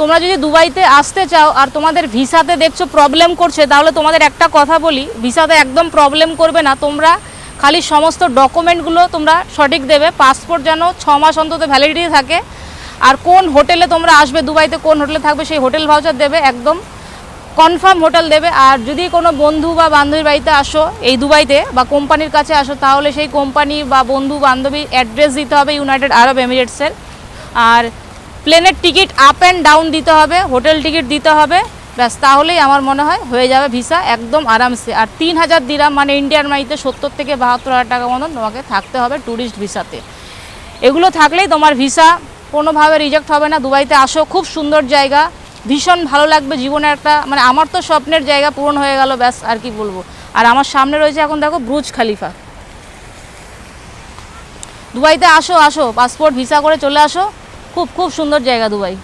তোমরা যদি দুবাইতে আসতে চাও আর তোমাদের ভিসাতে দেখছো প্রবলেম করছে, তাহলে তোমাদের একটা কথা বলি, ভিসাতে একদম প্রবলেম করবে না। তোমরা খালি সমস্ত ডকুমেন্টগুলো তোমরা সঠিক দেবে, পাসপোর্ট যেন 6 মাস অন্তত ভ্যালিডিটি থাকে, আর কোন হোটেলে তোমরা আসবে, দুবাইতে কোন হোটেলে থাকবে সেই হোটেল ভাউচার দেবে, একদম কনফার্ম হোটেল দেবে। আর যদি কোনো বন্ধু বা বান্ধবীর বাড়িতে আসো এই দুবাইতে বা কোম্পানির কাছে আসো, তাহলে সেই কোম্পানি বা বন্ধু বান্ধবীর অ্যাড্রেস দিতে হবে ইউনাইটেড আরব এমিরেটসের। আর প্লেনের টিকিট আপ অ্যান্ড ডাউন দিতে হবে, হোটেল টিকিট দিতে হবে, ব্যাস তাহলেই আমার মনে হয় হয়ে যাবে ভিসা একদম আরামসে। আর 3000 দিরহাম মানে ইন্ডিয়ান মানিতে 70 থেকে 72,000 টাকা মতন তোমাকে থাকতে হবে ট্যুরিস্ট ভিসাতে। এগুলো থাকলেই তোমার ভিসা কোনোভাবে রিজেক্ট হবে না। দুবাইতে আসো, খুব সুন্দর জায়গা, ভীষণ ভালো লাগবে। জীবনে একটা মানে আমার তো স্বপ্নের জায়গা পূরণ হয়ে গেল, ব্যাস আর কি বলবো। আর আমার সামনে রয়েছে এখন দেখো বুর্জ খলিফা। দুবাইতে আসো, পাসপোর্ট ভিসা করে চলে আসো, খুব খুব সুন্দর জায়গা দুবাই।